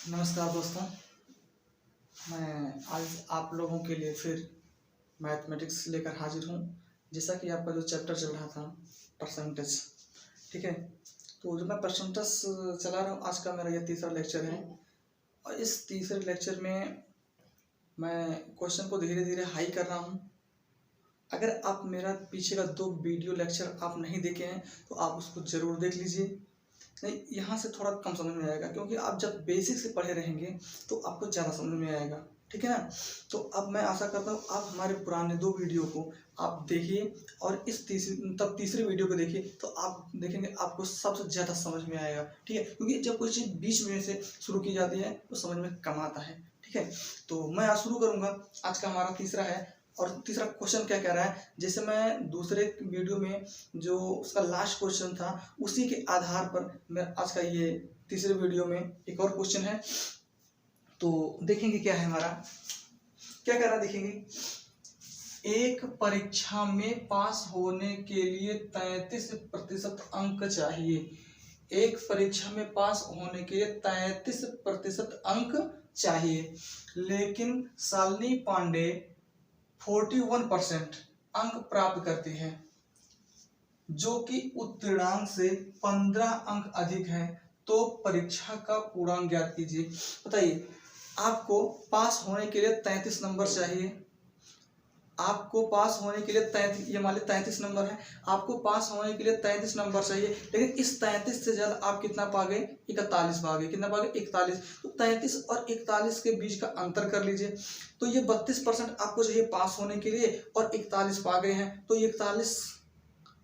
नमस्कार दोस्तों, मैं आज आप लोगों के लिए फिर मैथमेटिक्स लेकर हाजिर हूँ। जैसा कि आपका जो चैप्टर चल रहा था परसेंटेज, ठीक है। तो जो मैं परसेंटेज चला रहा हूँ, आज का मेरा यह तीसरा लेक्चर है। और इस तीसरे लेक्चर में मैं क्वेश्चन को धीरे धीरे हाई कर रहा हूँ। अगर आप मेरा पीछे का 2 वीडियो लेक्चर आप नहीं देखे हैं तो आप उसको ज़रूर देख लीजिए। नहीं, यहाँ से थोड़ा कम समझ में आएगा, क्योंकि आप जब बेसिक से पढ़े रहेंगे तो आपको ज़्यादा समझ में आएगा, ठीक है ना। तो अब मैं आशा करता हूँ आप हमारे पुराने 2 वीडियो को आप देखिए और इस तीसरे वीडियो को देखिए, तो आप देखेंगे आपको सबसे ज़्यादा समझ में आएगा, ठीक है। क्योंकि जब कोई चीज़ बीच में से शुरू की जाती है तो समझ में कम आता है, ठीक है। तो मैं आज शुरू करूँगा। आज का हमारा तीसरा है, और तीसरा क्वेश्चन क्या कह रहा है, जैसे मैं दूसरे वीडियो में जो उसका लास्ट क्वेश्चन था उसी के आधार पर मैं आज का ये तीसरे वीडियो में एक और क्वेश्चन है। तो देखेंगे क्या है हमारा, क्या कह रहा है, देखेंगे। एक परीक्षा में पास होने के लिए 33% अंक चाहिए। एक परीक्षा में पास होने के लिए 33% अंक चाहिए, लेकिन शालिनी पांडे 41% अंक प्राप्त करती है, जो कि उत्तीर्णांक से 15 अंक अधिक है। तो परीक्षा का पूर्णांक ज्ञात कीजिए। बताइए, आपको पास होने के लिए 33 नंबर चाहिए। आपको पास होने के लिए 33, ये मान लीजिए 33 नंबर है। आपको पास होने के लिए 33 नंबर चाहिए, लेकिन इस 33 से ज्यादा आप कितना पा गए, 41 पा गए। कितना पा गए, 41। तो 33 और 41 के बीच का अंतर कर लीजिए। तो ये 32% आपको चाहिए पास होने के लिए, और 41 पा गए हैं। तो 41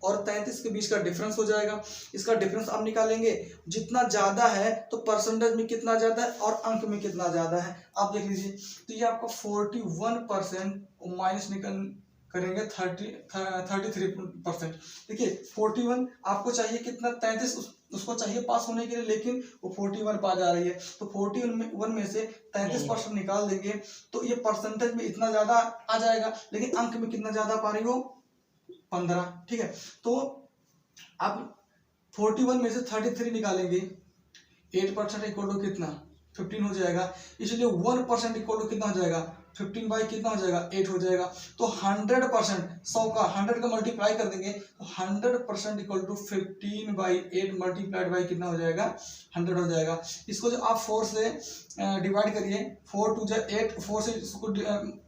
और 33 के बीच का डिफरेंस हो जाएगा। इसका डिफरेंस आप निकालेंगे, जितना ज्यादा है तो परसेंटेज में कितना ज्यादा है और अंक में कितना ज्यादा है, आप देख लीजिए। तो ये आपका 41% माइनस निकल करेंगे 33%। देखिए 41 आपको चाहिए कितना, 33 उसको चाहिए पास होने के लिए, लेकिन वो 41 पा जा रही है। तो 41 में से 33% निकाल देंगे तो ये परसेंटेज में इतना ज्यादा आ जाएगा, लेकिन अंक में कितना ज्यादा पा रही हो, 15, ठीक है। तो अब 41 में से 33 निकालेंगे, 8% इक्वल टू कितना, 15 हो जाएगा। इसलिए 1% इक्वल टू कितना हो जाएगा, 15 बाई कितना हो जाएगा, 8 हो जाएगा। तो 100%, 100 का 100 का मल्टीप्लाई कर देंगे तो 100% इक्वल टू 15/8 मल्टीप्लाइड बाई कितना हो जाएगा, 100 हो जाएगा। इसको जो आप 4 से डिवाइड करिए, 4 टू 8, 4 से इसको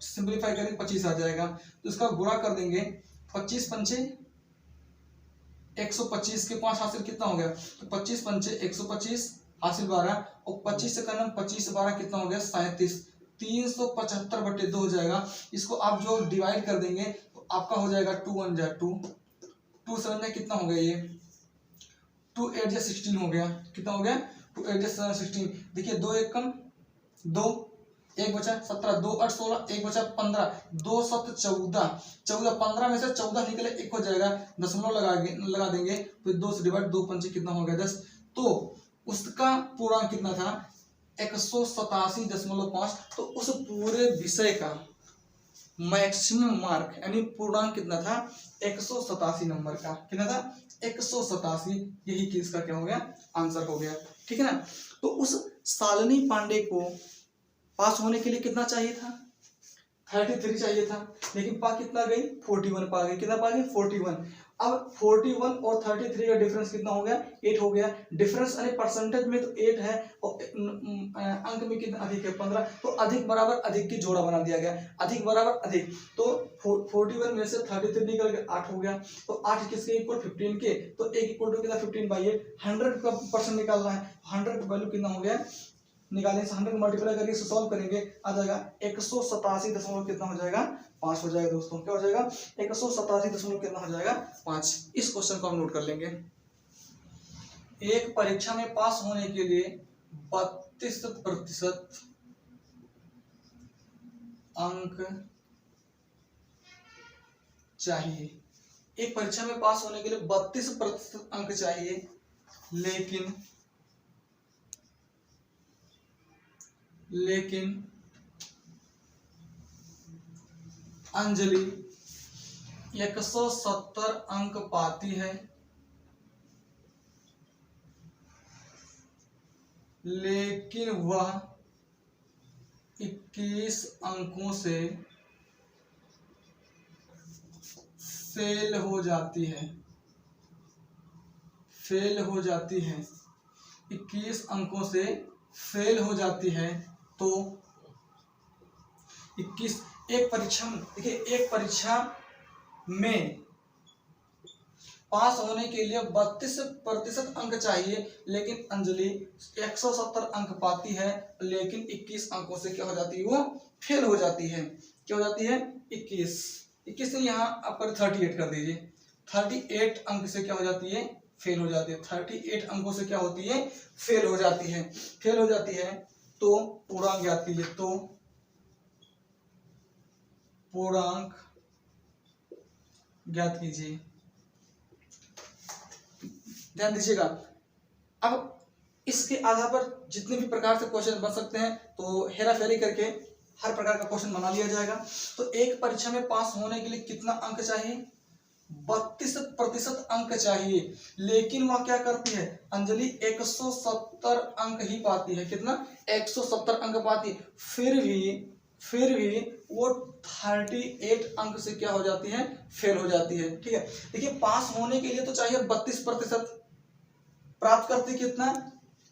सिंप्लीफाई करेंगे 25 आ जाएगा। तो इसका गुणा कर देंगे, 25 पंचे 125 के 5 हासिल कितना हो गया, तो 25 पंचे 125 हासिल 12, और 25 से करना 25 से 12 कितना हो गया, 37। 375/2 हो जाएगा। इसको आप जो डिवाइड कर देंगे तो आपका हो जाएगा 2 1 जा 2, 2 7 में कितना हो गया, ये 2 8 जा 16 हो गया। कितना हो गया, 2 8 जा 16। देखिए 2 1 कम 2, 1 बचा 17, 2 8 16, 1 बचा 15, 2 7 14, 14 15 में से 14 निकले 1 हो जाएगा, दशमलव लगा देंगे, फिर 2 से डिवाइड, 2 पंचे कितना हो गया, 10। तो उसका पूर्णांक कितना था, 187.5। तो उस पूरे विषय का मैक्सिमम मार्क यानी पूर्णांक कितना था, 187 नंबर का। कितना था, 187। यही चीज का क्या हो गया, आंसर हो गया, ठीक है ना। तो उस शालिनी पांडे को पास होने के लिए कितना चाहिए था, 33 चाहिए था, लेकिन पा कितना गई, 41 पा गई। कितना पा गई, 41। अब 41 और 33 का डिफरेंस कितना हो गया, 8 हो गया। डिफरेंस यानी परसेंटेज में तो 8 है, और अंक में कितना अधिक है, 15। तो अधिक बराबर अधिक की जोड़ा बना दिया गया, अधिक बराबर अधिक। तो 41 में से 33 निकल के 8 हो गया। तो 8 किसके इक्वल, 15 के। तो 1 इक्वल टू कितना, 15/8। 100 का परसेंट निकालना है, 100 का वैल्यू कितना हो गया, निकालेंगे, 100 मल्टीप्लाई करके इसे सॉल्व करेंगे, आ जाएगा 187 दशमलव कितना हो जाएगा, 5 हो जाएगा। दोस्तों क्या हो जाएगा, 187 दशमलव कितना हो जाएगा, 5। इस क्वेश्चन को हम नोट कर लेंगे। एक परीक्षा में पास होने के लिए 32% अंक चाहिए। एक परीक्षा में पास होने के लिए 32% अंक चाहिए, लेकिन अंजलि 170 अंक पाती है। लेकिन वह 21 अंकों से फेल हो जाती है। फेल हो जाती है, 21 अंकों से फेल हो जाती है। तो 21 एक परीक्षा में देखिए, एक परीक्षा में पास होने के लिए 32% अंक चाहिए, लेकिन अंजलि 170 अंक पाती है, लेकिन 21 अंकों से क्या हो जाती है, वो फेल हो जाती है। क्या हो जाती है, 21 से यहाँ आप 38 कर दीजिए, 38 अंक से क्या हो जाती है, फेल हो जाती है। 38 अंकों से क्या होती है, फेल हो जाती है। फेल हो जाती है तो पूर्णांक ज्ञात कीजिए। तो पूर्णांक ज्ञात कीजिए। ध्यान दीजिएगा, अब इसके आधार पर जितने भी प्रकार से क्वेश्चन बन सकते हैं, तो हेरा फेरी करके हर प्रकार का क्वेश्चन बना लिया जाएगा। तो एक परीक्षा में पास होने के लिए कितना अंक चाहिए, 32% अंक चाहिए, लेकिन वह क्या करती है, अंजलि 170 अंक ही पाती है। कितना, 170 अंक पाती है। फिर भी वो 38 अंक से क्या हो जाती है, फेल हो जाती है। ठीक है, देखिए पास होने के लिए तो चाहिए 32%, प्राप्त करती कितना,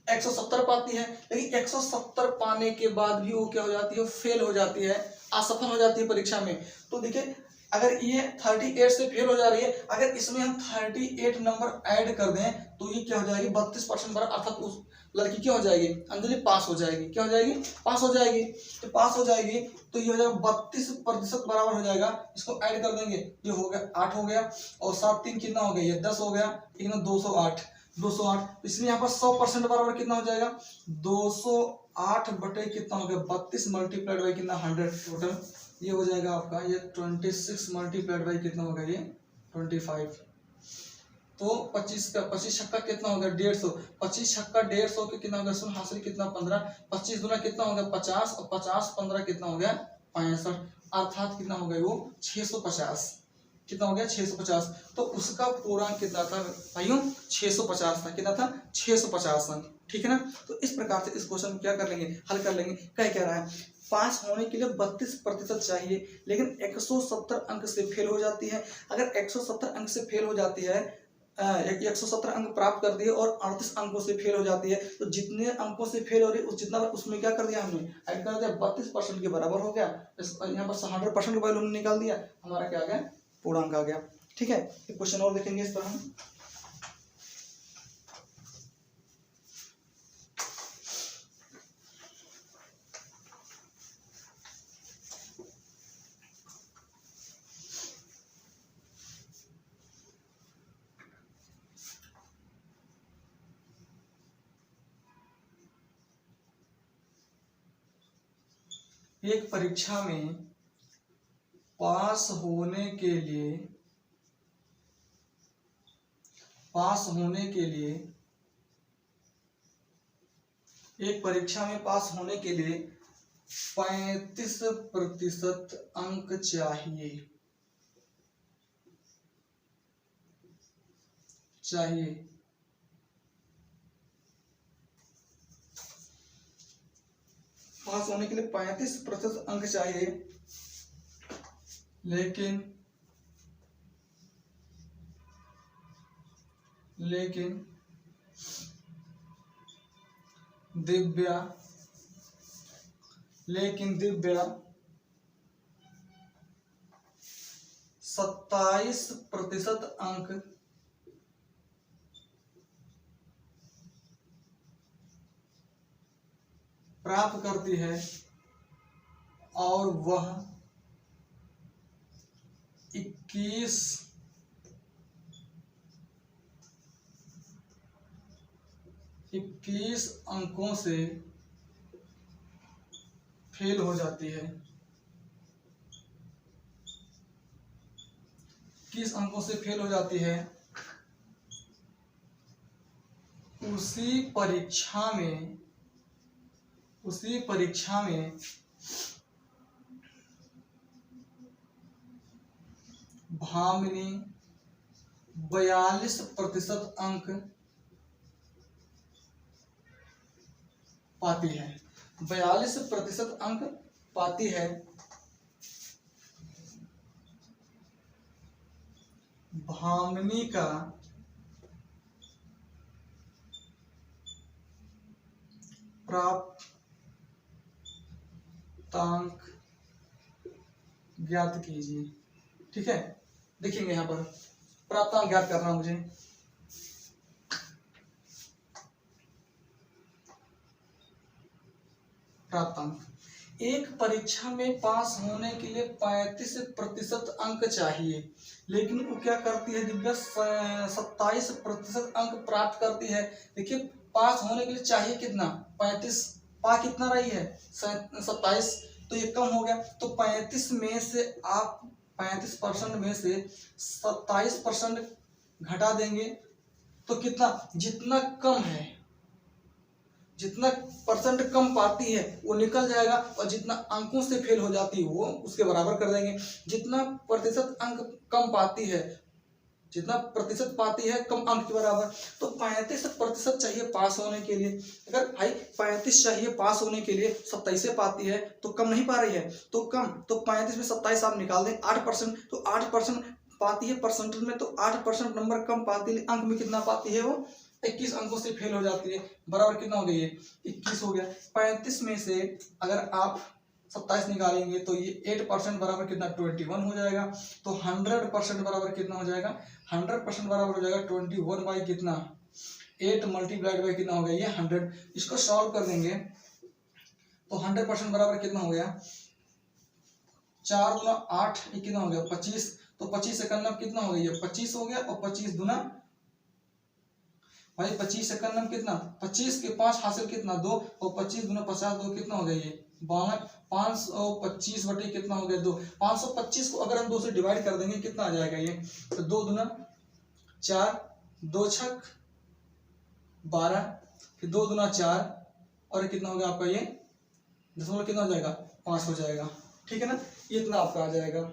170 पाती है, लेकिन 170 पाने के बाद भी वो क्या हो जाती है, फेल हो जाती है, असफल हो जाती है परीक्षा में। तो देखिए अगर ये 38 से फेल हो जा रही है, अगर इसमें हम 38 नंबर ऐड कर दें तो ये क्या हो जाएगी, 32% बराबर, अर्थात उस लड़की क्या हो जाएगी, अंजलि पास हो जाएगी। क्या हो जाएगी, पास हो जाएगी। तो पास हो जाएगी तो ये हो जाएगा 32% बराबर हो जाएगा। इसको ऐड कर देंगे, ये हो गया 8 हो गया, और 7 3 कितना हो गया, ये 10 हो गया, 208। 208 इसलिए यहाँ पर 100% बराबर कितना हो जाएगा, 208 बटे कितना हो गया, 32 मल्टीप्लाइड बाई कितना, 100 टोटल। ये हो जाएगा आपका, ये 26 मल्टीप्लाइड बाई कितना होगा, ये 25। तो 25 छक्का कितना होगा, 150। 25 छक्का 150 के कितना होगा, सुन हासिल कितना, 15। 25 दूना कितना होगा, 50, और 50 15 कितना हो गया, 65। अर्थात कितना हो गया, वो 650। कितना हो गया, 650। तो उसका पूर्णांक कितना था भाइयों, 650 था। कितना था, 650 अंक। ठीक है ना। तो इस प्रकार से इस क्वेश्चन को क्या कर लेंगे, हल कर लेंगे। क्या रहा है, पास होने के लिए 32% चाहिए, लेकिन 170 अंक से फेल हो जाती है। अगर 170 अंक से फेल हो जाती है, 170 अंक प्राप्त कर दिए और 38 अंकों से फेल हो जाती है, तो जितने अंकों से फेल हो रही है जितना उसमें क्या कर दिया हमने, ऐड कर दिया, 32% के बराबर हो गया। यहाँ पर 100% का वैल्यू हमने निकाल दिया, हमारा क्या आ गया, पूर्णांक आ गया। ठीक है, एक क्वेश्चन और देखेंगे इस तरह हम। एक परीक्षा में पास होने के लिए एक परीक्षा में पास होने के लिए 35% अंक चाहिए। पास होने के लिए 35% अंक चाहिए, लेकिन दिव्या 27% अंक प्राप्त करती है, और वह 21 अंकों से फेल हो जाती है। 21 अंकों से फेल हो जाती है। उसी परीक्षा में भामिनी 42% अंक पाती है, 42% अंक पाती है। भामिनी का प्राप्तांक ज्ञात कीजिए। ठीक है, देखेंगे यहाँ पर प्राप्तांक ज्ञात करना मुझे। प्राप्तांक, एक परीक्षा में पास होने के लिए 35% अंक चाहिए, लेकिन वो क्या करती है दिव्या, 27% अंक प्राप्त करती है। देखिए पास होने के लिए चाहिए कितना, 35, पा कितना रही है 27, तो ये कम हो गया। तो 35 में से आप 35% में से 27% घटा देंगे तो कितना, जितना कम है, जितना परसेंट कम पाती है वो निकल जाएगा, और जितना अंकों से फेल हो जाती है वो उसके बराबर कर देंगे। जितना प्रतिशत अंक कम पाती है, जितना प्रतिशत पाती है कम अंक के बराबर। तो 35% चाहिए पास होने के लिए। अगर भाई 35 चाहिए पास होने के लिए, 27 पाती है तो कम नहीं पा रही है, तो कम, तो 35 में 27 आप निकाल दें, 8%, तो 8% पाती है परसेंटेज में, तो 8% नंबर कम पाती है, अंक में कितना पाती है वो, 21 अंकों से फेल हो जाती है। बराबर कितना हो गया, ये 21 हो गया। 35 में से अगर आप 27 निकालेंगे तो ये 8% बराबर कितना, 21 हो जाएगा। तो 100% बराबर कितना हो जाएगा, 100% बराबर हो जाएगा 21 बाई कितना, 8 मल्टीप्लाइड बाई कितना हो गया, ये 100। इसको सॉल्व कर देंगे तो 100% बराबर कितना हो गया, 4 दूना 8, ये कितना हो गया 25। तो 25 सेकंड में कितना हो गया, ये 25 हो गया, और 25 दूना भाई 25 सेकंड में कितना, 25 के 5 हासिल कितना 2, और 25 दूना 50, 2 कितना हो गया, ये 52, 525 बटे कितना हो गया 2। 525 को अगर हम 2 से डिवाइड कर देंगे कितना आ जाएगा ये, तो 2 दूना 4, 2 छक 12, फिर 2 दूना 4, और कितना हो गया आपका ये दशमलव कितना हो जाएगा, 5 हो जाएगा। ठीक है ना, ये इतना आपका आ जाएगा।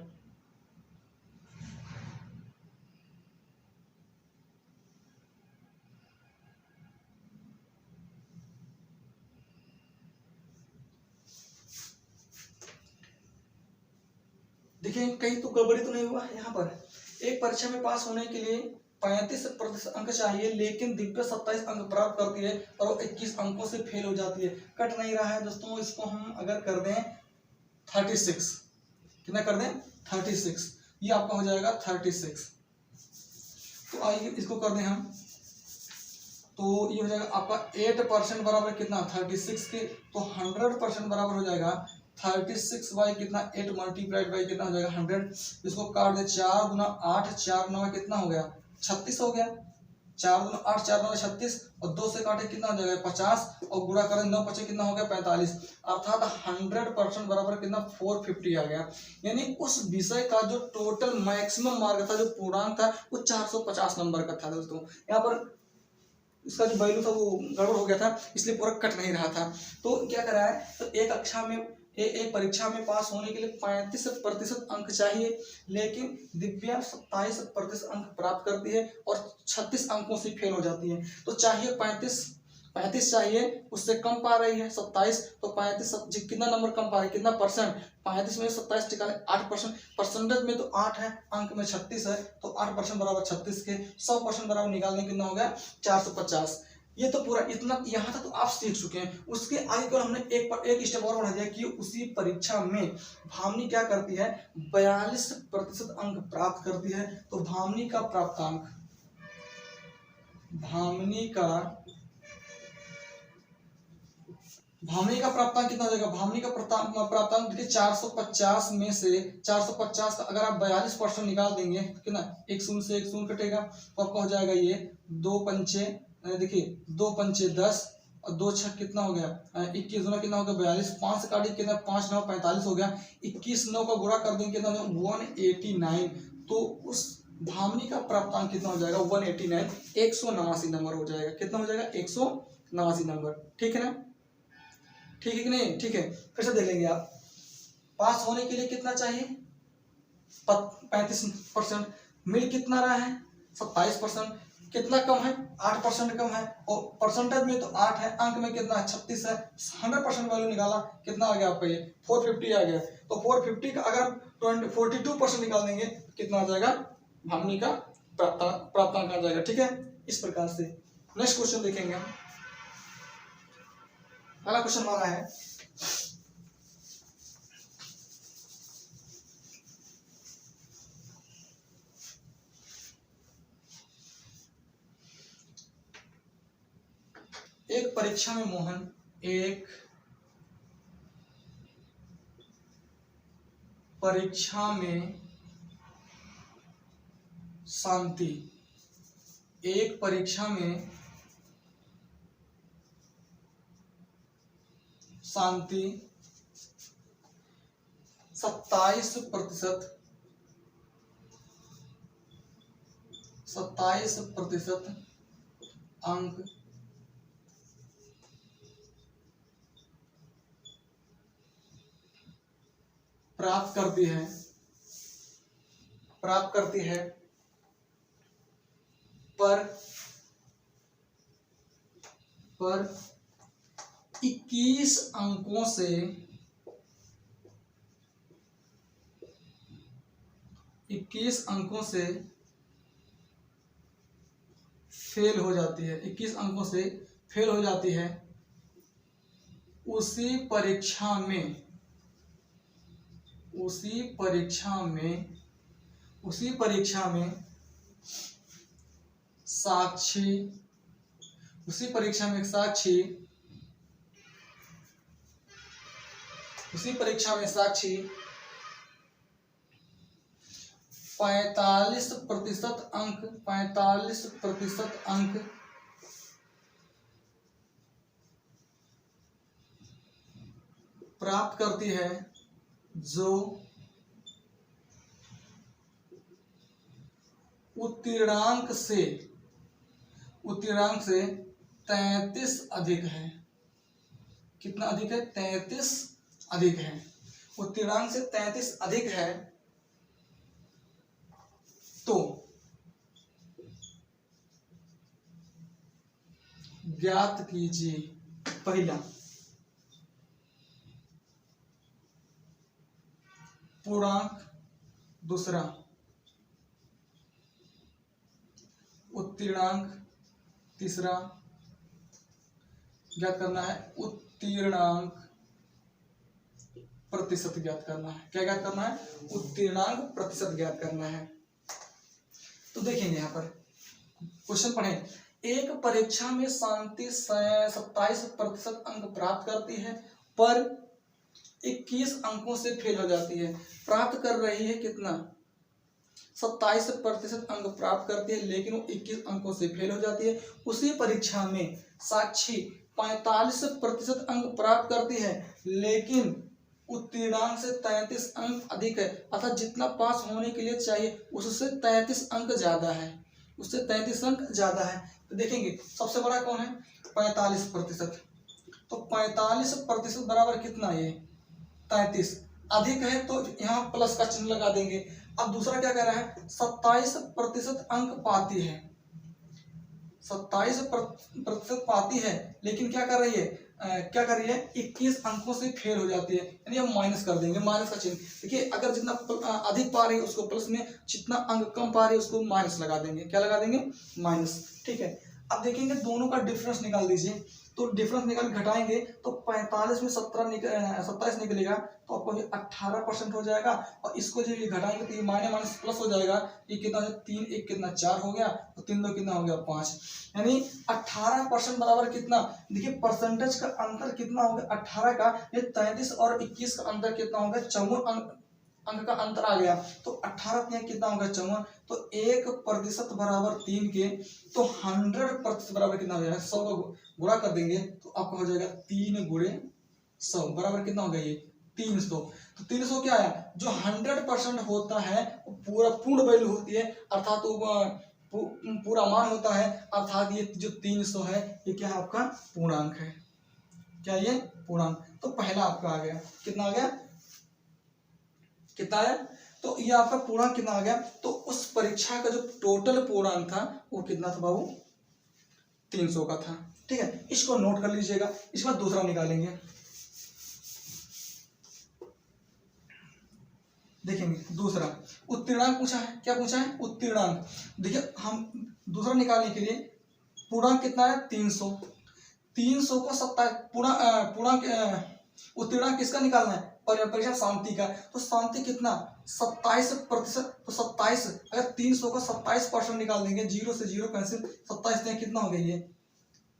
देखिए कहीं तो गड़बड़ी तो नहीं हुआ यहाँ पर। एक परीक्षा में पास होने के लिए 35% अंक चाहिए, लेकिन दिव्या 27 अंक प्राप्त करती है और वो 21 अंकों से फेल हो जाती है। कट नहीं रहा है दोस्तों, इसको हम अगर कर दें 36, कितना कर दें 36, ये आपका हो जाएगा 36। तो आइए इसको कर दें हम, तो ये हो जाएगा आपका 8% बराबर कितना 36 के, तो 100% बराबर हो जाएगा 36 बाई कितना 8 मल्टीप्लाइड बाई कितना हो जाएगा 100। इसको काट दे, 4 गुना 8, 4 9 कितना हो गया 36 हो गया, 4 गुना 8, 4 9 36, और 2 से काटे कितना हो जाएगा 50, और गुणा करें 9 5 कितना हो गया 45, अर्थात 100% बराबर कितना 450 आ गया। यानी उस विषय का जो टोटल मैक्सिमम मार्क था, जो पूर्णांक था, वो 450 नंबर का था दोस्तों। यहाँ पर इसका जो वैल्यू था वो गड़बड़ हो गया था, इसलिए पूरा कट नहीं रहा था। तो क्या करा है, तो एक कक्षा में एक परीक्षा में पास होने के लिए 35% अंक चाहिए, लेकिन दिव्या 27% अंक प्राप्त करती है और 36 अंकों से फेल हो जाती है। तो चाहिए 35 चाहिए, उससे कम पा रही है 27, तो 35 कितना नंबर कम पा रही है, कितना परसेंट, 35 में 27 टिकाने 8%, परसेंटेज में तो 8 है, अंक में 36 है, तो 8% बराबर 36 के 100% बराबर निकालने कितना हो गया 450। ये तो पूरा इतना यहाँ तक तो आप सीख चुके हैं। उसके आगे को हमने एक स्टेप और बढ़ा दिया कि उसी परीक्षा में भामिनी क्या करती है, 42% अंक प्राप्त करती है। तो भामिनी का प्राप्तांक, भामिनी का प्राप्तांक कितना हो जाएगा, भामिनी का प्राप्तांक देखिए 450 में से 450 का अगर आप 42% निकाल देंगे तो कितना, एक शून्य से एक शून्य कटेगा, तो आपका हो जाएगा ये 2 पंचे, देखिए 2 पंचे 10, और 2 छक कितना हो गया 21, गुना कितना हो गया 42, 5 से काटिए कितना 5 9 45 हो गया, 21 9 का गुणा कर देंगे कितना 189। तो उस भामिनी का प्राप्तांक कितना हो जाएगा 189, 189 नंबर हो जाएगा। कितना हो जाएगा 189 नंबर। ठीक है ना, ठीक है कि नहीं, ठीक है। फिर से देख लेंगे आप, पास होने के लिए कितना चाहिए 35%, मिल कितना रहा है 27%, कितना कम है, 8% कम है, और परसेंटेज में तो 8 है, अंक में कितना है, 36 है। 100% वैल्यू निकाला, कितना आ गया आपका ये 450 आ गया। तो 450 का अगर 42% निकाल देंगे कितना आ जाएगा, भामनी का प्राप्तांक आ जाएगा। ठीक है, इस प्रकार से। नेक्स्ट क्वेश्चन देखेंगे हम। अगला क्वेश्चन हमारा है एक परीक्षा में मोहन एक परीक्षा में शांति, एक परीक्षा में शांति 27% अंक प्राप्त करती है पर 21 अंकों से फेल हो जाती है, 21 अंकों से फेल हो जाती है, उसी परीक्षा में साक्षी 45% अंक प्राप्त करती है, जो उत्तीर्णांक से 33 अधिक है। कितना अधिक है, 33 अधिक है। उत्तीर्णांक से 33 अधिक है तो ज्ञात कीजिए पहला पूर्णांक, दूसरा उत्तीर्णांक, तीसरा ज्ञात करना है उत्तीर्णांक प्रतिशत ज्ञात करना है। क्या ज्ञात करना है, उत्तीर्णांक प्रतिशत ज्ञात करना है। तो देखेंगे यहाँ पर क्वेश्चन पढ़ें। एक परीक्षा में शांति 27% अंक प्राप्त करती है पर 21 अंकों से फेल हो जाती है। प्राप्त कर रही है कितना, 27% अंक प्राप्त करती है, लेकिन वो 21 अंकों से फेल हो जाती है। उसी परीक्षा में साक्षी 45% अंक प्राप्त करती है, लेकिन उत्तीर्णांक से 33 अंक अधिक है, अर्थात जितना पास होने के लिए चाहिए उससे 33 अंक ज्यादा है, उससे 33 अंक ज्यादा है। तो देखेंगे सबसे बड़ा कौन है, 45%। तो 45% बराबर कितना, ये 33 अधिक है, तो यहाँ प्लस का चिन्ह लगा देंगे। अब दूसरा क्या कह रहा है, 27% अंक पाती है, 27% पाती है, लेकिन क्या कर रही है, 21 अंकों से फेल हो जाती है, यानी हम माइनस कर देंगे, माइनस का चिन्ह। देखिए अगर जितना अधिक पा रही है उसको प्लस में, जितना अंक कम पा रही है उसको माइनस लगा देंगे। क्या लगा देंगे, माइनस। ठीक है, अब देखेंगे दोनों का डिफरेंस निकाल दीजिए। तो डिफरेंस निकाल घटाएंगे तो 45 में 27 निकलेगा, तो आपको 18% हो जाएगा। और इसको जो ये घटाएंगे तो ये माइनस माइनस प्लस हो जाएगा। ये कितना है, 3 1 कितना 4 हो गया, तो 3 2 कितना हो गया 5, यानी 18% बराबर कितना। देखिए परसेंटेज का अंतर कितना हो गया 18 का, ये 33 और 21 का अंतर कितना हो गया, 54 अंक का अंतर आ गया। तो 18 में कितना होगा, 54। तो 1% बराबर 3 के, तो 100% बराबर कितना हो जाएगा, 100 का गुणा कर देंगे तो आपका हो जाएगा 3 गुणे 100 बराबर कितना हो गया, ये 300। तो 300 क्या आया, जो 100% होता है पूरा पूर्ण वैल्यू होती है, अर्थात वो पूरा मान होता है, अर्थात ये जो 300 है ये क्या है, आपका पूर्णांक है। क्या ये पूर्णांक। तो पहला आपका आ गया, कितना आ गया, कितना है। तो ये आपका पूर्णांक कितना आ गया, तो उस परीक्षा का जो टोटल पूर्णांक था वो कितना था बाबू, 300 का था। ठीक है, इसको नोट कर लीजिएगा। इसके बाद दूसरा निकालेंगे, देखेंगे दूसरा उत्तीर्णांक पूछा है। क्या पूछा है, उत्तीर्णांक। देखिए हम दूसरा निकालने के लिए पूर्णांक कितना है, 300। 300 को 27 पूर्णांक उत्तीर्णांक किसका निकालना है, परीक्षा शांति का। तो शांति कितना, 27%। तो 27, अगर 300 का 27% निकाल देंगे, 0 से 0 कैंसिल, 27 दें कितना हो गया, ये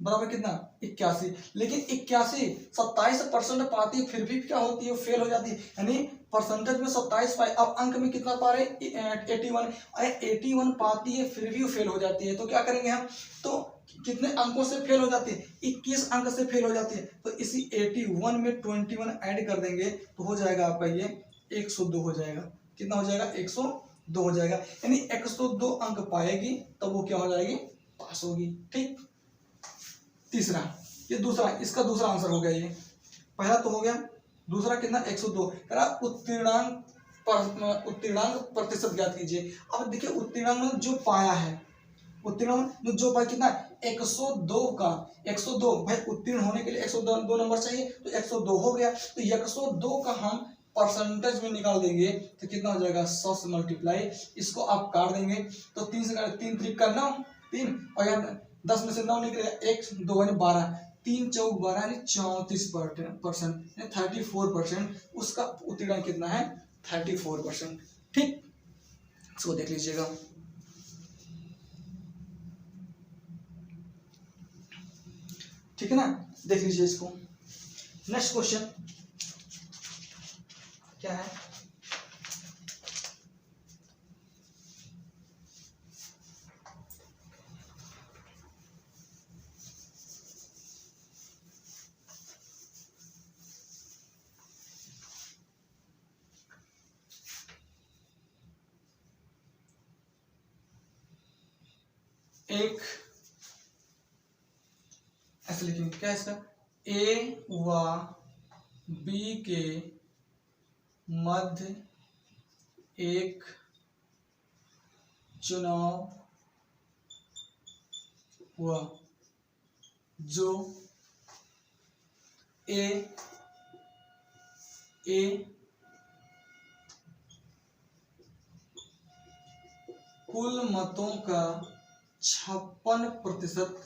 बराबर कितना, 81। लेकिन 81 27% पाती है, फिर भी क्या होती है, फेल हो जाती है। यानी परसेंटेज में 27 पाए, अब अंक में कितना पा रहे, 81। अरे 81 पाती है फिर भी फेल हो जाती है, तो क्या करेंगे हम, तो कितने अंकों से फेल हो जाती है, 21 अंक से फेल हो जाती है। तो इसी 81 में 21 ऐड कर देंगे तो हो जाएगा आपका ये 102 हो जाएगा। कितना हो जाएगा, 102 हो जाएगा। यानी 102 अंक पाएगी तब वो क्या हो जाएगी, पास होगी। ठीक, तीसरा, ये दूसरा, इसका दूसरा आंसर हो गया। ये पहला तो हो गया, दूसरा कितना, 102। उत्तीर्णांक प्रतिशत ज्ञात कीजिए। अब देखिए उत्तीर्णांक जो पाया है, उत्तीर्ण जो पाया कितना, 102 का 102। भाई उत्तीर्ण होने के लिए 102 नंबर चाहिए, तो 102 हो गया। तो 102 का हम परसेंटेज में निकाल देंगे तो कितना हो जाएगा, 100 से मल्टीप्लाई। इसको आप काट देंगे तो 3 से 3 3 का 9, 3 और यहाँ 10 में से 9 निकलेगा, 1 2 यानी 12, 3 4 12 यानी 34%, 34%। उसका उत्तीर्ण कितना है, 34%। ठीक, इसको देख लीजिएगा। ठीक है ना, देख लीजिए इसको। नेक्स्ट क्वेश्चन क्या है, एक ऐसे लिखेंगे, क्या है इसका, ए व बी के मध्य एक चुनाव हुआ, जो ए कुल मतों का 56%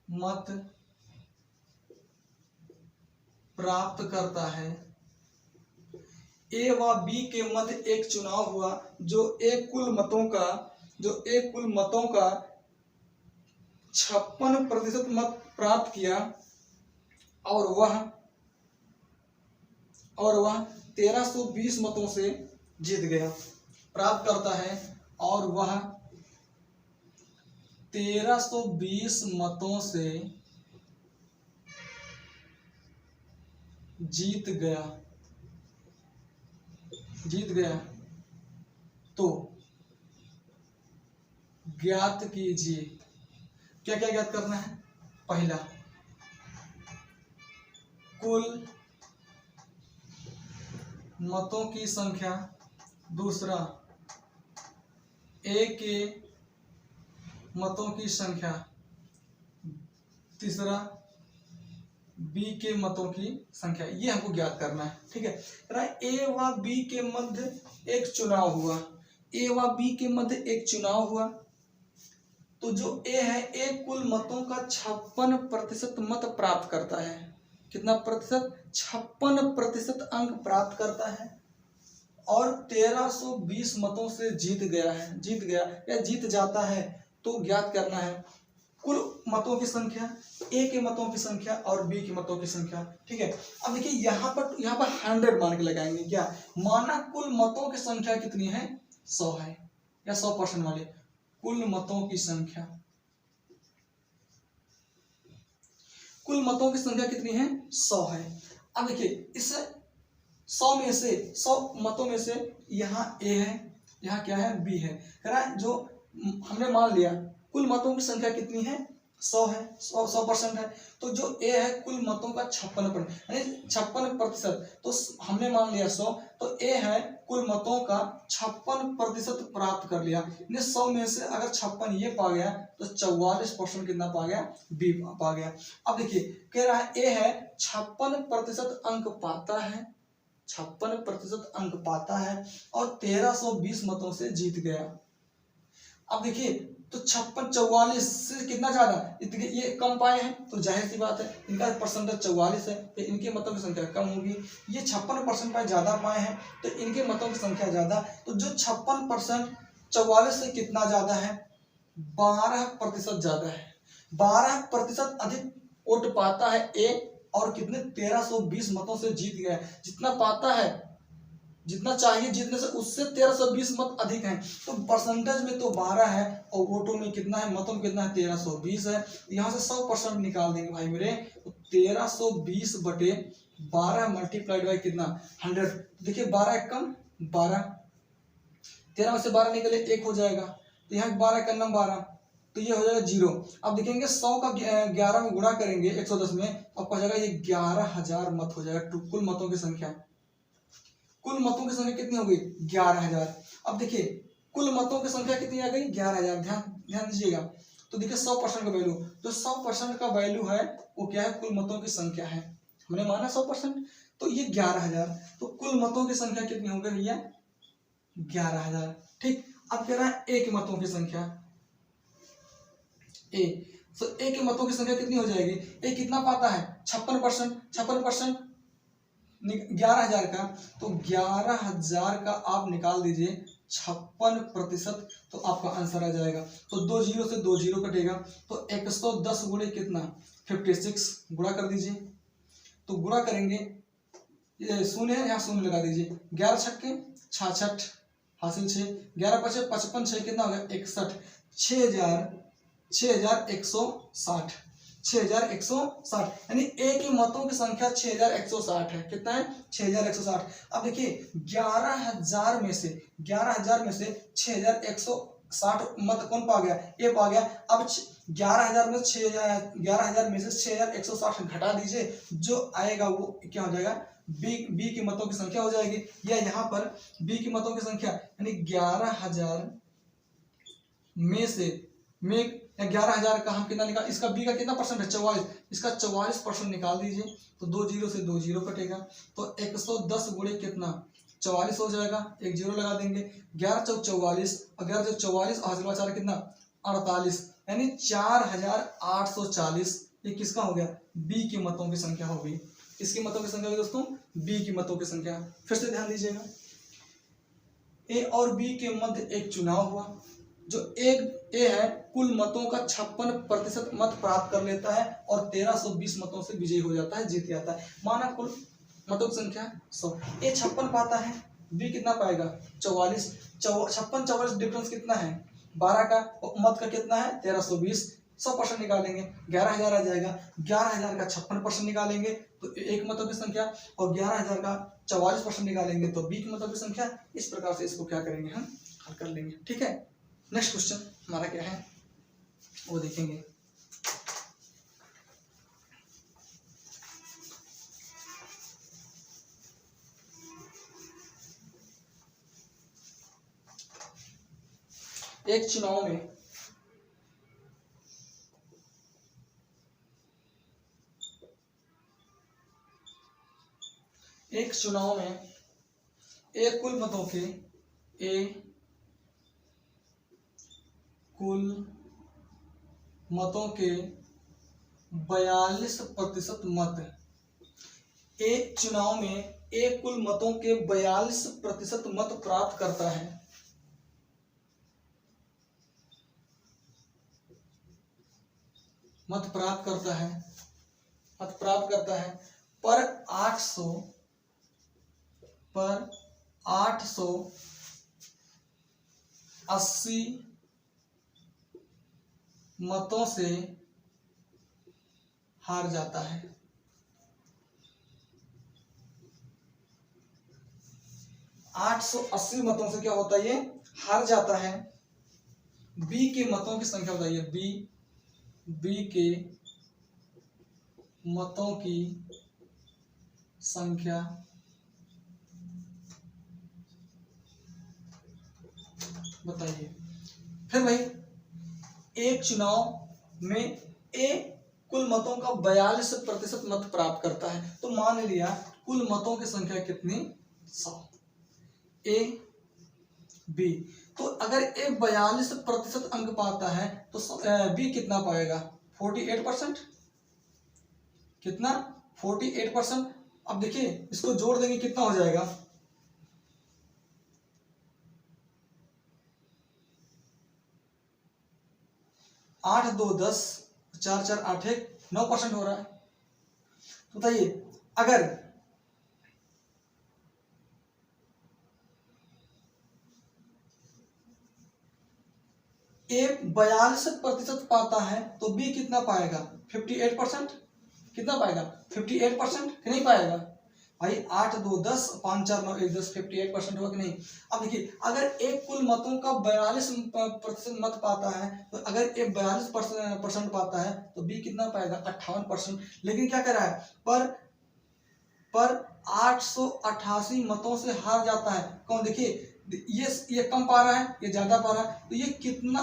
मत प्राप्त करता है। ए व बी के मध्य एक चुनाव हुआ, जो एक कुल मतों का 56% मत प्राप्त किया, और वह 1320 मतों से जीत गया। प्राप्त करता है और वह 1320 मतों से जीत गया। तो ज्ञात कीजिए, क्या क्या ज्ञात करना है, पहला कुल मतों की संख्या, दूसरा ए के मतों की संख्या, तीसरा बी के मतों की संख्या। ये हमको ज्ञात करना है। ठीक है, ए व बी के मध्य एक चुनाव हुआ, ए व बी के मध्य एक चुनाव हुआ, तो जो ए है, ए कुल मतों का 56% मत प्राप्त करता है। कितना प्रतिशत, 56% अंक प्राप्त करता है, और 1320 मतों से जीत गया या जीत जाता है। तो ज्ञात करना है कुल मतों की संख्या, ए के मतों की संख्या और बी के मतों की संख्या। ठीक है, अब देखिए यहाँ पर 100 मान के लगाएंगे। क्या माना, कुल मतों की संख्या कितनी है, 100 है, या 100% वाले कुल मतों की संख्या, कुल मतों की संख्या कितनी है, 100 है। अब देखिए इस 100 मतों में से यहाँ ए है, यहाँ क्या है, बी है। जो हमने मान लिया कुल मतों की संख्या कितनी है, 100 है, 100% है। तो जो ए है कुल मतों का 56%, यानी 56%। तो हमने मान लिया 100, तो ए है कुल मतों का 56% प्राप्त कर लिया। 100 में से अगर 56 ये पा गया तो 44% कितना पा गया, बी पा गया। अब देखिए कह रहा है ए है 56% अंक पाता है, 56% अंक पाता है और 1320 मतों से जीत गया। अब देखिए तो 56 44 से कितना ज्यादा, ये कम पाए हैं तो जाहिर सी बात है इनका परसेंटेज 44 है तो इनके मतों की संख्या कम होगी। ये 56% ज्यादा पाए हैं तो इनके मतों की संख्या ज्यादा। तो जो 56% 44 से कितना ज्यादा है, 12% ज्यादा है। 12% अधिक वोट पाता है ए और कितने 1320 मतों से जीत गया। जितना पाता है, जितना चाहिए जीतने से उससे 1320 मत अधिक हैं। तो परसेंटेज में तो 12 है और वोटों में कितना है, मतों में कितना है, 1320 है। यहाँ से 100% निकाल देंगे भाई मेरे, तो 1320 बटे 12 मल्टीप्लाइड बाई कितना, 100। देखिए 12 कम 12, 13 में से 12 निकले 1 हो जाएगा, तो यहाँ 12 का नाम 12, तो ये हो जाएगा 0। अब देखेंगे 100 का 11 में गुणा करेंगे 110 में, आपको हो जाएगा ये 11,000 मत हो जाएगा। कुल मतों की संख्या, कुल मतों की संख्या कितनी हो गई, 11,000। अब देखिए कुल मतों की संख्या कितनी आ गई, 11,000। ध्यान दीजिएगा। तो देखिए 100% का वैल्यू, जो 100% का वैल्यू है वो क्या है, कुल मतों की संख्या है। हमने माना 100%, तो ये 11,000। तो कुल मतों की संख्या कितनी हो गई भैया, 11,000। ठीक। अब कह रहा है ए के मतों की संख्या, ए तो ए के मतों की संख्या कितनी हो जाएगी, ए कितना पाता है, 56%। 56% 11,000 का, तो 11,000 का आप निकाल दीजिए 56%, तो आपका आंसर आ जाएगा। तो 2 0 से 2 0 कटेगा, तो 110 गुणे कितना, 56 गुणा कर दीजिए। तो गुणा करेंगे, ये शून्य है यहाँ शून्य लगा दीजिए, 11 छक्के 66 हासिल 6, 11 पचे 55, 6 कितना हो गया 61, 6160, 6160, यानी ए की मतों की संख्या 6160 है। कितना है, 6160। अब देखिए 11,000 में से 6160 मत कौन पा गया, ए पा गया। अब 11,000 में 6160 घटा दीजिए, जो आएगा वो क्या हो जाएगा, बी की मतों की संख्या हो जाएगी। या यहाँ पर बी की मतों की संख्या यानी 11,000 में से 11,000 का हम कितना निकाल, इसका बी का कितना परसेंट है, 44, इसका 44% निकाल दीजिए। तो 2 0 से 2 0 कटेगा, तो 110 गुणे कितना 44 हो जाएगा, 1 0 लगा देंगे, 11 चौक 44, 11 चौक 44 हासिल 4 कितना 48, यानी 4,840। ये किसका हो गया, बी की मतों की संख्या हो गई। किसकी मतों की संख्या दोस्तों, बी की मतों की संख्या। फिर से ध्यान दीजिएगा, ए और बी के मध्य एक चुनाव हुआ। जो ए है कुल मतों का 56% मत प्राप्त कर लेता है और 1320 मतों से विजयी हो जाता है, जीत जाता है। माना कुल मतों की संख्या 100, ए 56 पाता है, बी कितना पाएगा 44, 56 44 डिफरेंस कितना है 12 का, मत का कितना है 1320। 100% निकालेंगे 11,000 आ जाएगा, 11,000 का 56% निकालेंगे तो एक मतों की संख्या, और 11,000 का 44% निकालेंगे तो बी की मतों की संख्या। इस प्रकार से इसको क्या करेंगे, हम हल कर लेंगे। ठीक है, नेक्स्ट क्वेश्चन हमारा क्या है वो देखेंगे। एक चुनाव में एक कुल मतों के कुल मतों के 42% मत, एक चुनाव में एक कुल मतों के 42% मत प्राप्त करता है। मत प्राप्त करता है पर 880 मतों से हार जाता है। 880 मतों से क्या होता है, ये हार जाता है। बी के मतों की संख्या बताइए, बी बी के मतों की संख्या बताइए। फिर भाई एक चुनाव में ए कुल मतों का 42% मत प्राप्त करता है, तो मान लिया कुल मतों की संख्या कितनी 100 ए बी। तो अगर ए 42% अंक पाता है तो बी कितना पाएगा 48%। कितना 48%। अब देखिए इसको जोड़ देंगे कितना हो जाएगा 8 2 10 4 4 8 1 9% हो रहा है। तो बताइए अगर ए 42% पाता है तो बी कितना पाएगा 58%। कितना पाएगा 58% कि नहीं पाएगा भाई 8 2 10 5 4 9 1 10 58% होगा कि नहीं। अब देखिए अगर एक कुल मतों का 42% मत पाता है तो अगर एक 42% पाता है तो बी कितना पाएगा 58%। लेकिन क्या कर रहा है पर 888 मतों से हार जाता है कौन। देखिए ये कम पा रहा है ये ज्यादा पा रहा है, तो ये कितना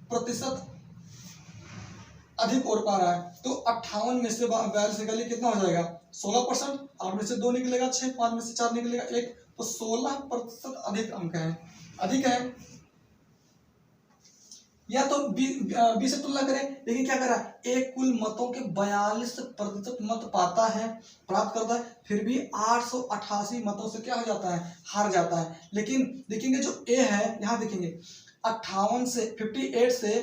प्रतिशत अधिक और पा रहा है। तो 58 में से 42 निकालिए कितना हो जाएगा 16%। 8 में से 2 निकलेगा 6, 5 में से 4 निकलेगा 1, तो 16% अधिक अंक है, अधिक है। या तो बी से तुलना करें, लेकिन क्या करा एक कुल मतों के 42% मत पाता है प्राप्त करता है, फिर भी 888 मतों से क्या हो जाता है हार जाता है। लेकिन देखेंगे जो ए है यहाँ देखेंगे 58 से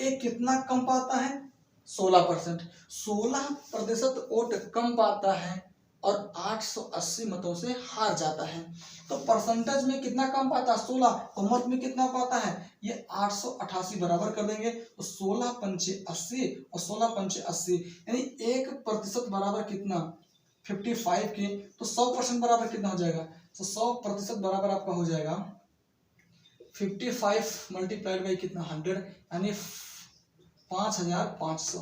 ए कितना कम पाता है 16%। 16% वोट कम पाता है और 880 मतों से हार जाता है। तो परसेंटेज में कितना कम पाता है 16, तो मत में कितना पाता है ये 888 बराबर कर देंगे तो 16 पंचे 80 और 16 पंचे 80 यानी 1% बराबर कितना 55 के। तो 100% बराबर कितना हो जाएगा, तो 100% बराबर आपका हो जाएगा 55 मल्टीप्लाइड बाई कितना 100 यानी 5500।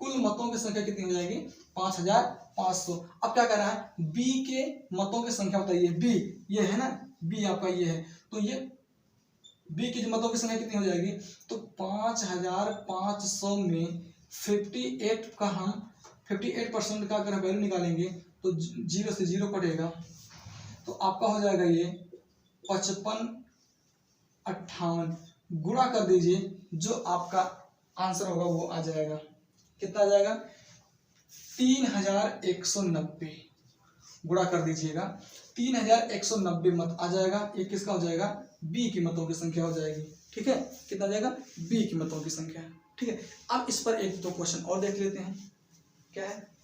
कुल मतों की संख्या कितनी हो जाएगी 5500। अब क्या कर रहा है बी के मतों की संख्या बताइए। बी ये है ना, बी आपका ये है, तो ये बी की मतों की संख्या कितनी हो जाएगी, तो 5500 में 58 का हम 58% का अगर वैल्यू निकालेंगे तो 0 से 0 कटेगा, तो आपका हो जाएगा ये 55 58 गुणा कर दीजिए, जो आपका आंसर होगा वो आ जाएगा कितना आ जाएगा 3190। गुणा कर दीजिएगा 3190 मत आ जाएगा। ये किसका हो जाएगा बी की मतों की संख्या हो जाएगी। ठीक है कितना आ जाएगा बी की मतों की संख्या। ठीक है अब इस पर एक दो क्वेश्चन और देख लेते हैं क्या है।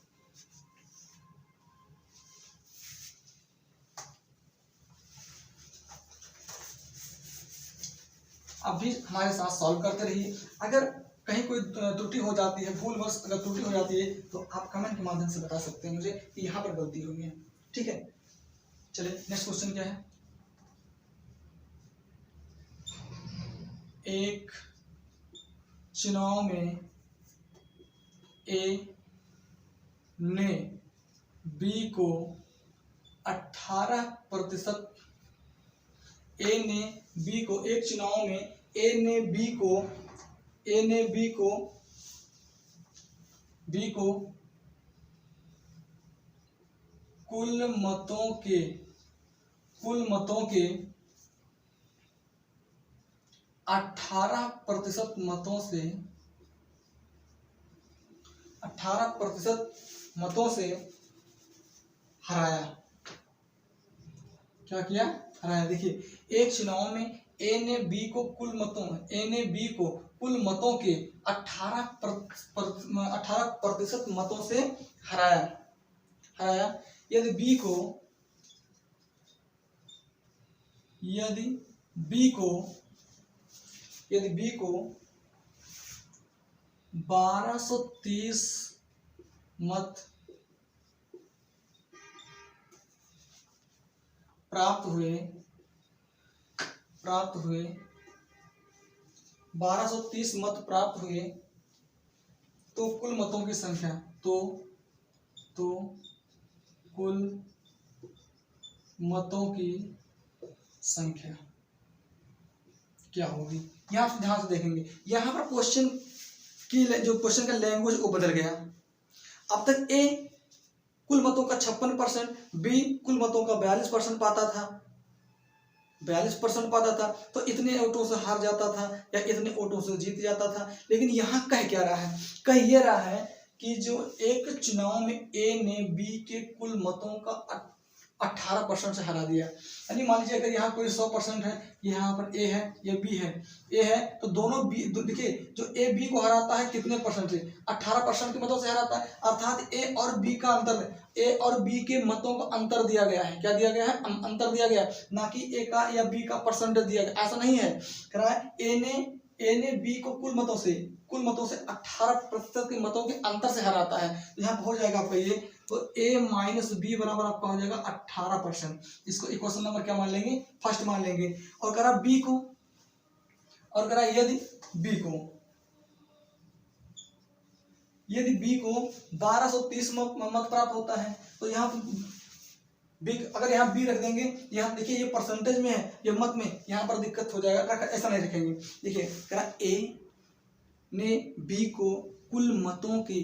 अब भी हमारे साथ सॉल्व करते रहिए। अगर कहीं कोई त्रुटि हो जाती है, भूलवश अगर त्रुटि हो जाती है तो आप कमेंट के माध्यम से बता सकते हैं मुझे कि यहाँ पर गलती हुई है। ठीक है चलिए नेक्स्ट क्वेश्चन क्या है। एक चुनाव में ए ने बी को 18%, ए ने बी को एक चुनाव में ए ने बी को कुल मतों के 18% मतों से हराया। क्या किया हराया। देखिए एक चुनाव में ए ने बी को कुल मतों के 18% मतों से हराया। यदि बी को 1230 मत प्राप्त हुए 1230 मत प्राप्त हुए तो कुल मतों की संख्या तो कुल मतों की संख्या क्या होगी। यहां से ध्यान से देखेंगे, यहां पर क्वेश्चन की जो क्वेश्चन का लैंग्वेज वो बदल गया। अब तक ए कुल मतों का 56%, बी कुल मतों का 42% पाता था, 42% पाता था, तो इतने वोटों से हार जाता था या इतने वोटों से जीत जाता था। लेकिन यहाँ कह क्या रहा है, कह ये रहा है कि जो एक चुनाव में ए ने बी के कुल मतों का 18% से हरा दिया। यानी मान लीजिए अगर यहाँ कोई 100% है, यहाँ पर ए है, ये बी है, ए है तो दोनों बी, देखिए जो ए बी को हराता है कितने परसेंट से, 18% के मतों से हराता है। अर्थात ए और बी का अंतर, ए और बी के मतों का अंतर दिया गया है। क्या दिया गया है, अंतर दिया गया है, ना कि ए का या बी का परसेंटेज दिया गया। ऐसा नहीं है, कह रहा है ए ने बी को कुल मतों से 18% के मतों के अंतर से हराता है। तो यहाँ हो जाएगा आपका ये, तो a माइनस बी बराबर आपका हो जाएगा 18%। इसको इक्वेशन नंबर क्या मान लेंगे, फर्स्ट मान लेंगे। और करा बी को, और करा यदि बी को 1230 मत प्राप्त होता है, तो यहाँ बी, अगर यहाँ बी रख देंगे, यहाँ देखिए ये परसेंटेज में है, ये मत में, यहाँ पर दिक्कत हो जाएगा, ऐसा नहीं रखेंगे। देखिए करा ए ने बी को कुल मतों की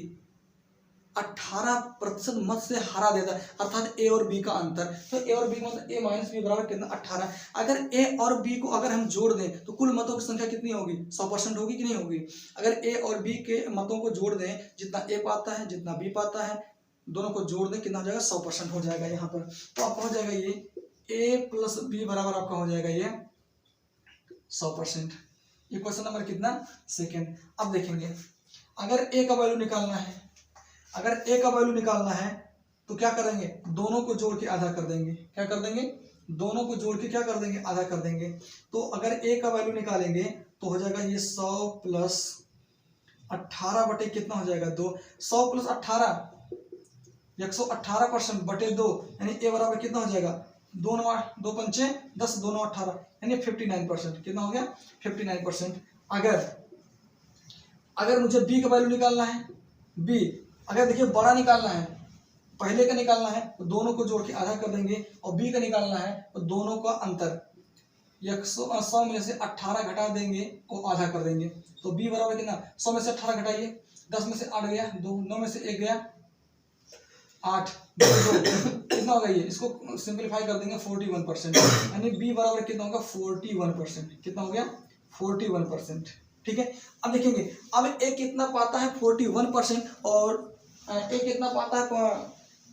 18% मत से हरा देता है, अर्थात ए और बी का अंतर। तो ए और बी का मतलब ए माइनस बी बराबर कितना, 18। अगर ए और बी को अगर हम जोड़ दें तो कुल मतों की संख्या कितनी होगी, 100% होगी कि नहीं होगी। अगर ए और बी के मतों को जोड़ दें, जितना ए पाता है जितना बी पाता है, दोनों को जोड़ दें, कितना हो जाएगा, 100% हो जाएगा यहाँ पर। तो आपका हो जाएगा ये ए प्लस बी बराबर आपका हो जाएगा ये 100%। ये क्वेश्चन नंबर कितना, सेकेंड। अब देखेंगे अगर ए का वैल्यू निकालना है, अगर ए का वैल्यू निकालना है तो क्या करेंगे, दोनों को जोड़ के आधा कर देंगे। क्या कर देंगे, दोनों को जोड़ के क्या कर देंगे, आधा कर देंगे। तो अगर ए का वैल्यू निकालेंगे तो हो जाएगा ये 100 प्लस 18 बटे कितना हो जाएगा 2, 100 प्लस 18 118% बटे 2, यानी ए बराबर कितना हो जाएगा, 2 पंचे 10, 2 18, यानी 59%। कितना हो गया, 59%। अगर मुझे बी का वैल्यू निकालना है, बी अगर देखिए बड़ा निकालना है, पहले का निकालना है तो दोनों को जोड़ के आधा कर देंगे, और बी का निकालना है तो दोनों का अंतर 100 में से 18 घटा देंगे और आधा कर देंगे। तो बी बराबर कितना, 100 में से 18 घटाइए, 10 में से 8 गया 2, 9 में से 1 गया 8, 2 कितना होगा ये, इसको सिंपलीफाई कर देंगे 41%, यानी बी बराबर कितना होगा 41%। कितना हो गया 41%। ठीक है। अब देखेंगे, अब ए कितना पाता है 41%, और ए कितना पाता है,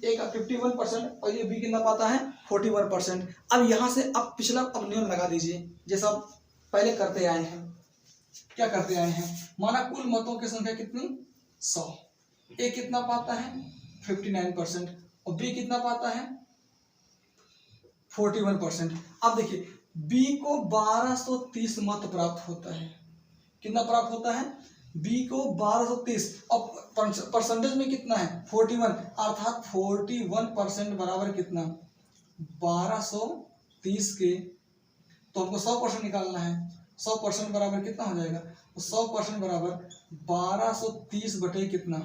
ए का 51%, और ये बी कितना पाता है 41%। अब यहाँ से अब पिछला अब नियम लगा दीजिए, जैसा पहले करते आए हैं। क्या करते आए हैं, माना कुल मतों की संख्या कितनी 100, ए कितना पाता है 59%, और बी कितना पाता है 41%। अब देखिए बी को 1230 मत प्राप्त होता है। कितना प्राप्त होता है, बी को 1230, और परसेंटेज में कितना है 41, अर्थात 41% बराबर कितना 1230 के, तो हमको 100% निकालना है। 100% बराबर कितना हो जाएगा, तो 100% बराबर 1230 बटे कितना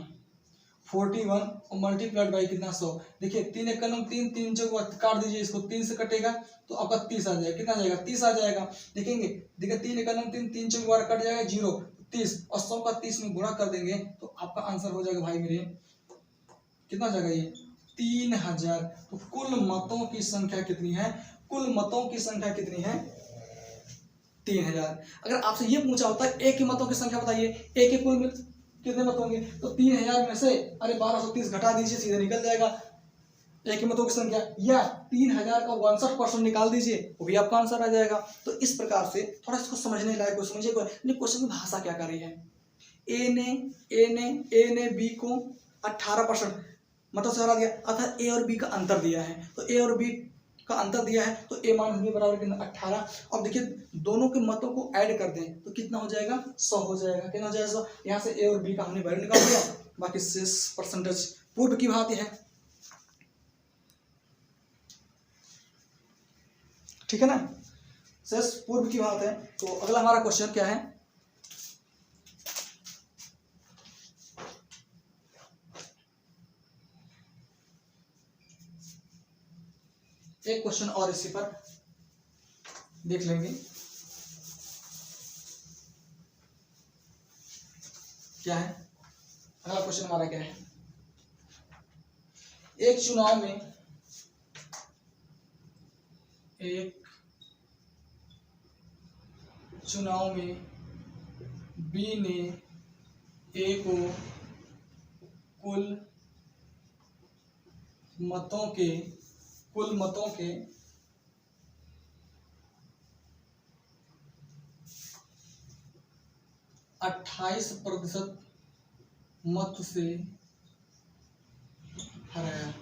41, और मल्टीप्लाइड बाई कितना 100। देखिए 3 एक 3, 3 जो काट दीजिए, इसको 3 से कटेगा तो आपका 30 आ जाएगा। कितना आ जाएगा 30 आ जाएगा। देखेंगे देखिए 3 एक 3, 3 चौक बार कट जाएगा 0, 30, और 100 का 30 में गुणा कर देंगे तो आपका आंसर हो जाएगा भाई मेरे, कितना हो जाएगा ये 3000। तो कुल मतों की संख्या कितनी है, कुल मतों की संख्या कितनी है 3000। अगर आपसे ये पूछा होता है ए के मतों की संख्या बताइए, ए के कुल में कितने मत होंगे, तो 3000 में से अरे 1230 घटा दीजिए, सीधे निकल जाएगा ए के मतों की संख्या, या 3000 का 62% निकाल दीजिए, वो भी आपका आंसर आ जाएगा। तो इस प्रकार से थोड़ा इसको समझने लायक हो, समझिए क्वेश्चन की भाषा क्या कर रही है। ए ने बी को 18% मतलब से हरा दिया, अर्थात ए और बी का अंतर दिया है, तो ए और बी का अंतर दिया है, तो ए माइनस बी बराबर कितना 18। अब देखिए दोनों के मतों को ऐड कर दें तो कितना हो जाएगा 100 हो जाएगा। कितना हो जाएगा 100, यहाँ से ए और बी का हमने वैल्यू निकाल दिया, बाकी शेष परसेंटेज पूर्व की भांति है। ठीक है ना, शेष पूर्व की बात है। तो अगला हमारा क्वेश्चन क्या है, एक क्वेश्चन और इसी पर देख लेंगे। क्या है अगला क्वेश्चन हमारा? क्या है? एक चुनाव में बी ने ए को कुल मतों के 28% मत से हराया।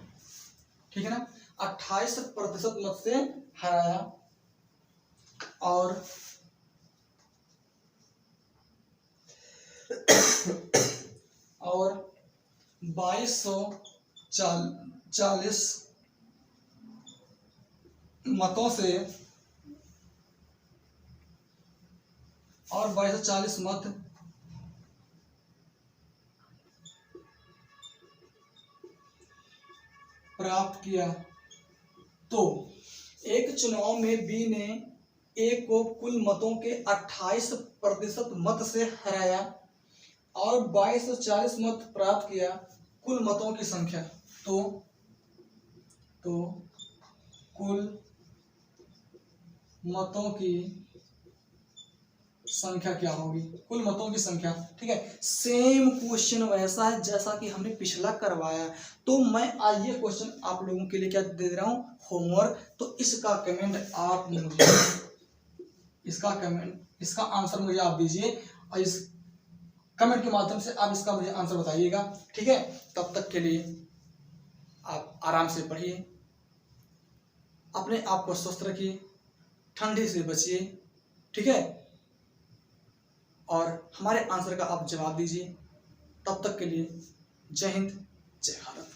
ठीक है ना, 28% मत से हराया और और 2240 मतों से और 2240 मत प्राप्त किया। तो एक चुनाव में बी ने ए को कुल मतों के 28% मत से हराया और 2240 मत प्राप्त किया। कुल मतों की संख्या, तो कुल मतों की संख्या क्या होगी? कुल मतों की संख्या। ठीक है, सेम क्वेश्चन वैसा है जैसा कि हमने पिछला करवाया। तो मैं आज ये क्वेश्चन आप लोगों के लिए क्या दे रहा हूं? होमवर्क। तो इसका कमेंट आप मुझे इसका आंसर मुझे आप दीजिए और इस कमेंट के माध्यम से आप इसका मुझे आंसर बताइएगा। ठीक है, तब तक के लिए आप आराम से पढ़िए, अपने आप को स्वस्थ रखिए, ठंडी से बचिए। ठीक है, और हमारे आंसर का आप जवाब दीजिए। तब तक के लिए जय हिंद, जय भारत।